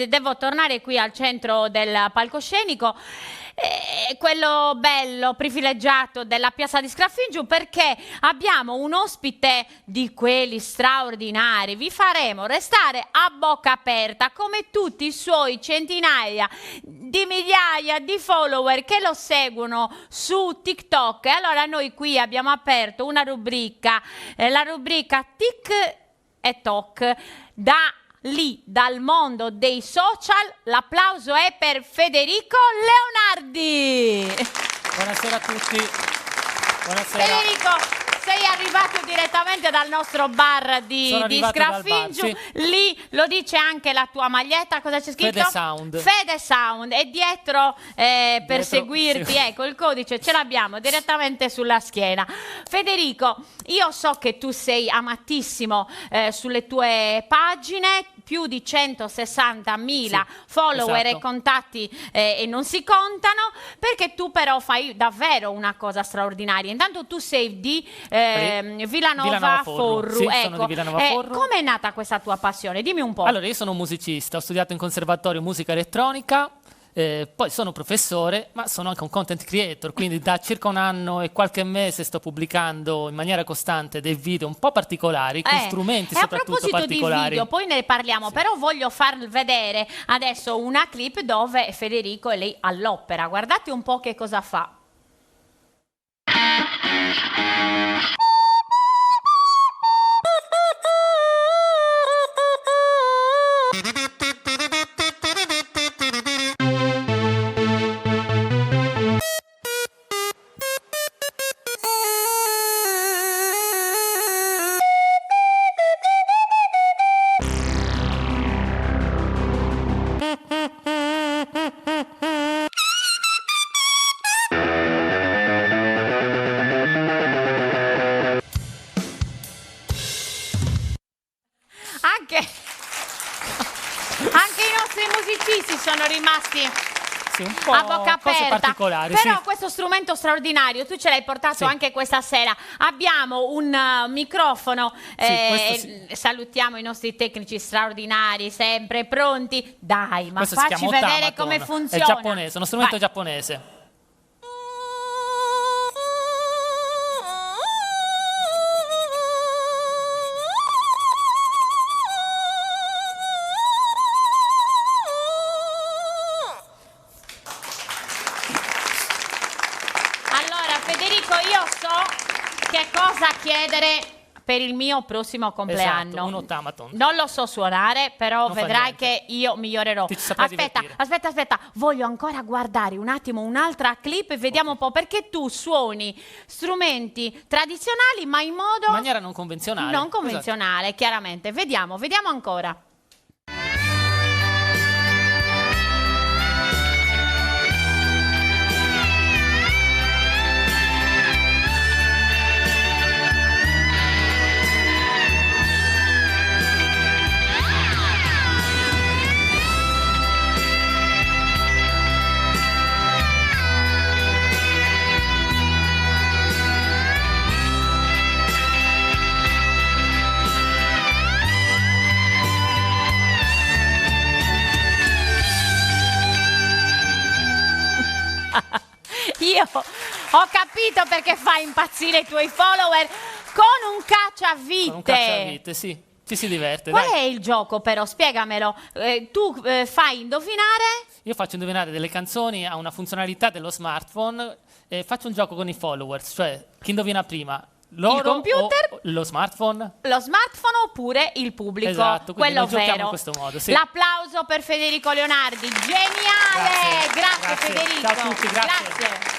devo tornare qui al centro del palcoscenico, quello bello, privilegiato della piazza di Scaffinggiu, perché abbiamo un ospite di quelli straordinari. Vi faremo restare a bocca aperta come tutti i suoi centinaia di migliaia di follower che lo seguono su TikTok. E allora noi qui abbiamo aperto una rubrica, la rubrica Tic e Toc. Dal mondo dei social, l'applauso è per Federico Leonardi. Buonasera a tutti. Buonasera. Federico, sei arrivato direttamente dal nostro bar di Scaffinggiu. Sì. Lì lo dice anche la tua maglietta, cosa c'è scritto? Fede Sound. Fede Sound. E dietro, per seguirti, sì. ecco, il codice ce l'abbiamo direttamente sulla schiena. Federico, io so che tu sei amatissimo sulle tue pagine, più di 160.000 follower, esatto. e contatti e non si contano, perché tu però fai davvero una cosa straordinaria. Intanto tu sei di Villanova Forru. Sì, ecco. sono di Villanova Forru. Com'è nata questa tua passione? Dimmi un po'. Allora, io sono un musicista, ho studiato in conservatorio musica elettronica, poi sono professore, ma sono anche un content creator, quindi da circa un anno e qualche mese sto pubblicando in maniera costante dei video un po' particolari, con strumenti soprattutto particolari. A proposito di video, poi ne parliamo, sì. Però voglio far vedere adesso una clip dove Federico è lì all'opera. Guardate un po' che cosa fa. Anche i nostri musicisti sono rimasti un po' a bocca aperta, particolari, però sì. Questo strumento straordinario tu ce l'hai portato Sì. anche questa sera. Abbiamo un microfono, Sì. salutiamo i nostri tecnici straordinari, sempre pronti. Dai, ma Questo si facci chiama vedere Otamaton. come funziona. È giapponese, uno strumento Vai. giapponese. Federico, io so che cosa chiedere per il mio prossimo compleanno. Esatto, un Otamaton. Non lo so suonare, però Non fa vedrai niente. che io migliorerò. Ti saprai divertire. Aspetta, voglio ancora guardare un attimo un'altra clip e vediamo un po', perché tu suoni strumenti tradizionali ma in modo... In maniera non convenzionale. Non convenzionale, chiaramente. Vediamo ancora. Io ho capito perché fai impazzire i tuoi follower con un cacciavite. Con un cacciavite, sì. Ci si diverte. Qual dai. è il gioco però? Spiegamelo. Tu fai indovinare? Io faccio indovinare delle canzoni a una funzionalità dello smartphone e faccio un gioco con i followers, cioè chi indovina prima, loro il computer, o lo smartphone? Lo smartphone oppure il pubblico, Esatto, quindi quello noi giochiamo vero. in questo modo, sì. L'applauso per Federico Leonardi, geniale! Grazie Grazie. Federico. Ciao a tutti, grazie.